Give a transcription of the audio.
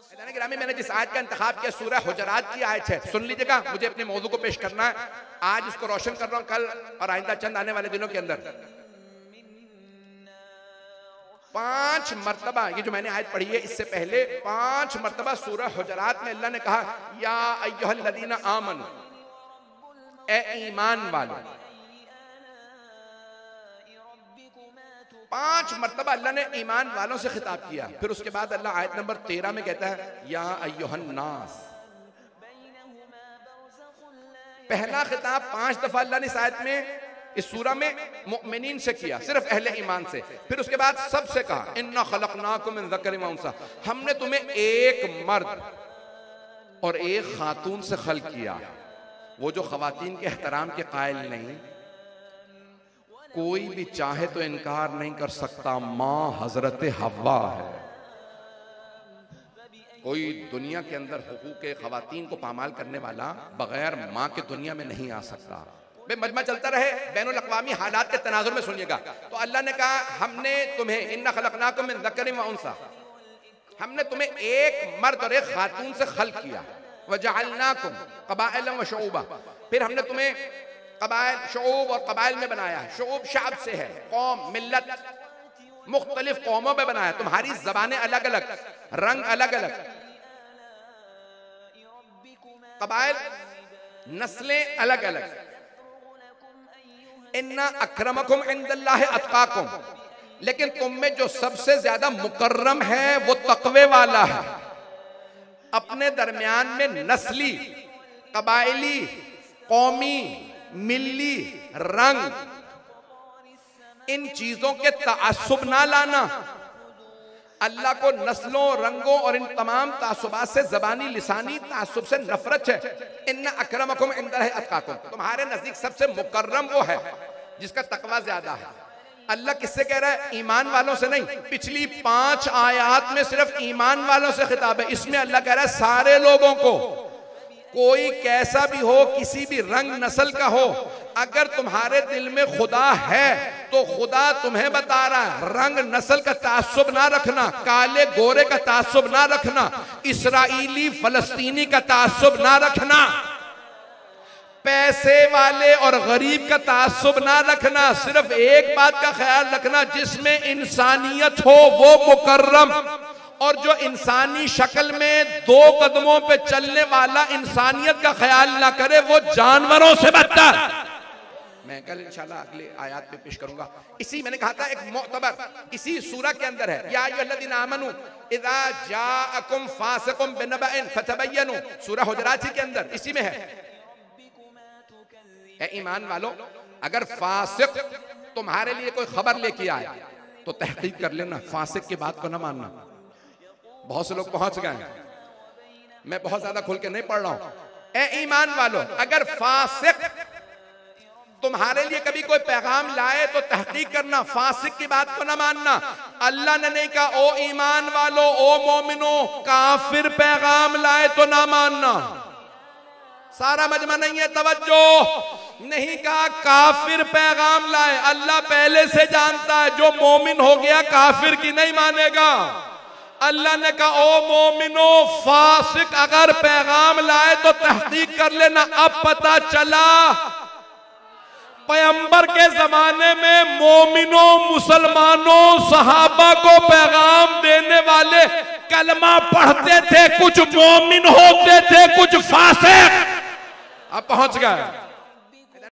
ग्रामी मैंने जिस आयत का इंतखाब किया सूरह हुजरात की आयत है, सुन लीजिएगा, मुझे अपने मौजू को पेश करना है। आज इसको रोशन कर रहा हूं, कल और आइंदा चंद आने वाले दिनों के अंदर 5 मरतबा, ये जो मैंने आयत पढ़ी है इससे पहले 5 मरतबा सूरह हुजरात में अल्लाह ने कहा या अय्युहल्लज़ीना आमनू, ए ईमान वालों। 5 मरतबा अल्लाह ने ईमान वालों से खिताब किया। फिर उसके बाद अल्लाह आयत नंबर 13 में कहता है या अय्युहन नास। पहला खिताब 5 दफा अल्लाह ने इस आयत में, इस सूरा में मुमिनीन से किया, सिर्फ अहले ईमान से। फिर उसके बाद सबसे कहा इन्ना खलकनाकुम मिन ज़करिन व उन्सा, हमने तुम्हें एक मर्द और एक खातून से खल्क किया। वो जो खवातीन के एहतराम के कायल नहीं, कोई भी चाहे तो इनकार नहीं कर सकता, माँ हजरत हव्वा है। कोई दुनिया के अंदर हुकूक खवातीन को पामाल करने वाला बगैर माँ के दुनिया में नहीं आ सकता। मजमा चलता रहे, बैनुल अक़वामी हालात के तनाजुर में सुनिएगा। तो अल्लाह ने कहा हमने तुम्हें इन्ना खलकनाकुम मिन ज़करिन व उन्सा, हमने तुम्हें एक मर्द और एक खातून से खल्क किया। वजअलनाकुम क़बाइला व शुऊबा, फिर हमने तुम्हें कबाइल, शऊब और कबाइल में बनाया है। शऊब शाब से है, कौम, मिल्लत, मुख्तलिफ कौमों में बनाया। तुम्हारी जबानें अलग अलग, रंग अलग अलग, कबाइल, नस्लें अलग अलग। इन्ना अक्रमकुम इंदल्लाहि अत्काकुम, लेकिन तुम में जो सबसे ज्यादा मुकर्रम है वो तकवे वाला है। अपने दरमियान में नस्ली, कबाइली, कौमी, मिल्ली, रंग, इन चीजों के तासुब ना लाना। अल्लाह को नस्लों, रंगों और इन तमाम तासुबात से, जबानी लिसानी तासुब से नफरत है। इन्ना अक्रमकुम इंदल्लाहि अत्काकुम, तुम्हारे नजदीक सबसे मुकर्रम वो है जिसका तकवा ज्यादा है। अल्लाह किससे कह रहा है? ईमान वालों से नहीं। पिछली 5 आयात में सिर्फ ईमान वालों से खिताब है, इसमें अल्लाह कह रहा है सारे लोगों को। कोई कैसा भी हो, किसी भी रंग नस्ल का हो, अगर तुम्हारे दिल में खुदा है तो खुदा तुम्हें बता रहा है रंग नस्ल का तासुब ना रखना, काले गोरे का तासुब ना रखना, इसराइली फलस्तीनी का तासुब ना रखना, पैसे वाले और गरीब का तासुब ना रखना। सिर्फ एक बात का ख्याल रखना, जिसमें इंसानियत हो वो मुकर्रम, और जो इंसानी शक्ल में 2 कदमों पे चलने वाला इंसानियत का ख्याल ना करे वो जानवरों से बदतर। मैं कल इंशाल्लाह अगले आयत पे पेश करूंगा। इसी मैंने कहा था एक मोतबर इसी सूरा के अंदर है, या अय्युहल्लज़ीना आमनू इज़ा जाअकुम फासिकुम बिनबइन फतबय्यनु, सूरा हुजरात के अंदर इसी में है। ए ईमान वालों, अगर फासिक तुम्हारे लिए कोई खबर लेके आए तो तहकीक कर लेना, फासिक की बात को ना मानना। बहुत से लोग पहुंच गए, मैं बहुत ज्यादा खुल के नहीं पढ़ रहा हूं। ए ईमान वालों, अगर फासिक तुम्हारे लिए कभी कोई पैगाम लाए तो तहकीक करना, फासिक की बात को ना मानना। अल्लाह ने नहीं कहा ओ ईमान वालों, ओ मोमिनो, काफिर पैगाम लाए तो ना मानना। सारा मजमा नहीं है, तवज्जो। नहीं कहा काफिर पैगाम लाए, अल्लाह पहले से जानता है जो मोमिन हो गया काफिर की नहीं मानेगा। अल्लाह ने कहा ओ मोमिनो, फासिक अगर पैगाम लाए तो तहकीक कर लेना। अब पता चला पैगंबर के जमाने में मोमिनों, मुसलमानों, सहाबा को पैगाम देने वाले कलमा पढ़ते थे, कुछ मोमिन होते थे, कुछ फासिक। अब पहुंच गए।